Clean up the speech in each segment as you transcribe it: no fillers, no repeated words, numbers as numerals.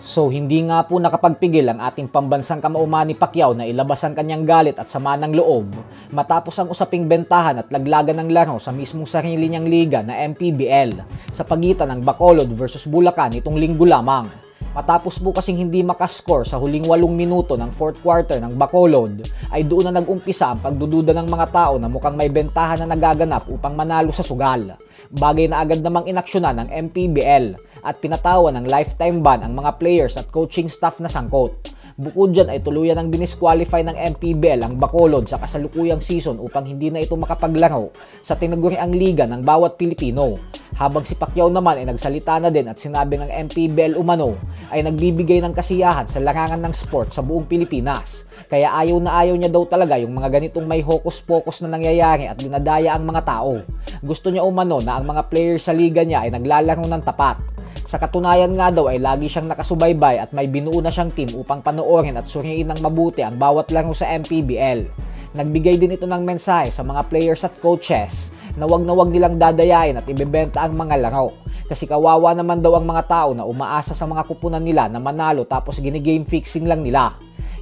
So hindi nga po nakapagpigil ang ating pambansang kamao Manny Pacquiao na ilabas ang kanyang galit at sama ng loob matapos ang usaping bentahan at laglagan ng laro sa mismong sarili niyang liga na MPBL sa pagitan ng Bacolod versus Bulacan itong linggo lamang. Matapos po kasing hindi makascore sa huling 8 minuto ng 4th quarter ng Bacolod ay doon na nag-umpisa ang pagdududa ng mga tao na mukhang may bentahan na nagaganap upang manalo sa sugal. Bagay na agad namang inaksyonan ng MPBL at pinatawan ng lifetime ban ang mga players at coaching staff na sangkot. Bukod dyan ay tuluyan ng dinisqualify ng MPBL ang Bacolod sa kasalukuyang season upang hindi na ito makapaglaro sa tinaguriang liga ng bawat Pilipino. Habang si Pacquiao naman ay nagsalita na din at sinabi ng MPBL umano ay nagbibigay ng kasiyahan sa larangan ng sport sa buong Pilipinas. Kaya ayaw na ayaw niya daw talaga yung mga ganitong may hokus-pokus na nangyayari at dinadaya ang mga tao. Gusto niya umano na ang mga players sa liga niya ay naglalaro ng tapat. Sa katunayan nga daw ay lagi siyang nakasubaybay at may binuo na siyang team upang panoorin at suriin ng mabuti ang bawat laro sa MPBL. Nagbigay din ito ng mensahe sa mga players at coaches na wag nilang dadayain at ibebenta ang mga laro. Kasi kawawa naman daw ang mga tao na umaasa sa mga kupunan nila na manalo tapos ginigame fixing lang nila.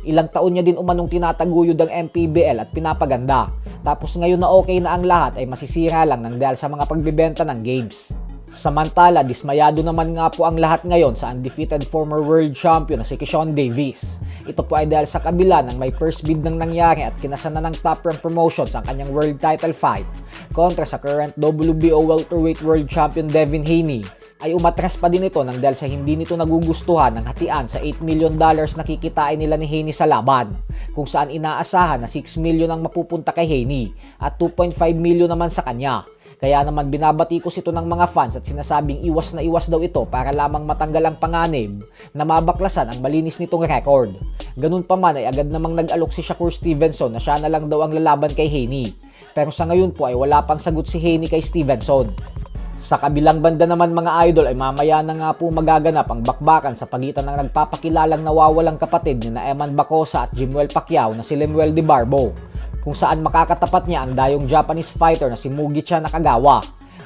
Ilang taon niya din umanong tinataguyod ang MPBL at pinapaganda. Tapos ngayon na okay na ang lahat ay masisira lang ng dahil sa mga pagbibenta ng games. Samantala, dismayado naman nga po ang lahat ngayon sa undefeated former world champion na si Keyshawn Davis. Ito po ay dahil sa kabila ng may first bid nang nangyari at kinasa na ng Top Rank Promotions ang kanyang world title fight kontra sa current WBO welterweight world champion Devin Haney ay umatras pa din ito nang dahil sa hindi nito nagugustuhan ng hatian sa $8 million na kikitain nila ni Haney sa laban, kung saan inaasahan na 6 million ang mapupunta kay Haney at 2.5 million naman sa kanya. Kaya naman binabatikos ito ng mga fans at sinasabing iwas na iwas daw ito para lamang matanggal ang panganib na mabaklasan ang malinis nitong record. Ganun pa man ay agad namang nag-alok si Shakur Stevenson na siya na lang daw ang lalaban kay Haney. Pero sa ngayon po ay wala pang sagot si Haney kay Stevenson. Sa kabilang banda naman mga idol ay mamaya na nga po magaganap ang bakbakan sa pagitan ng nagpapakilalang nawawalang kapatid ni na Eman Bacosa at Jimwell Pacquiao na si Lemuel De Barbo, kung saan makakatapat niya ang dayong Japanese fighter na si Mugicha Nakagawa.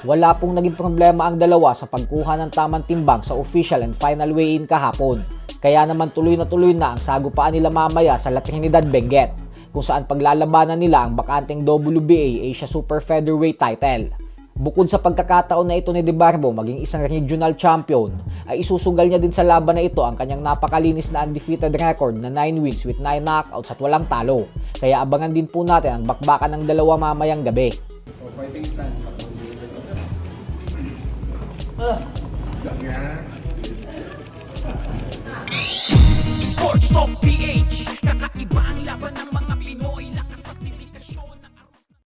Wala pong naging problema ang dalawa sa pagkuha ng tamang timbang sa official and final weigh-in kahapon. Kaya naman tuloy na ang sagupaan nila mamaya sa La Trinidad Benguet, kung saan paglalabanan nila ang bakanteng WBA Asia Super Featherweight title. Bukod sa pagkakataon na ito ni De Barbo maging isang regional champion, ay isusugal niya din sa laban na ito ang kanyang napakalinis na undefeated record na 9 wins with 9 knockouts at walang talo. Kaya abangan din po natin ang bakbakan ng dalawa mamayang gabi. Fighting style. Sports Talk PH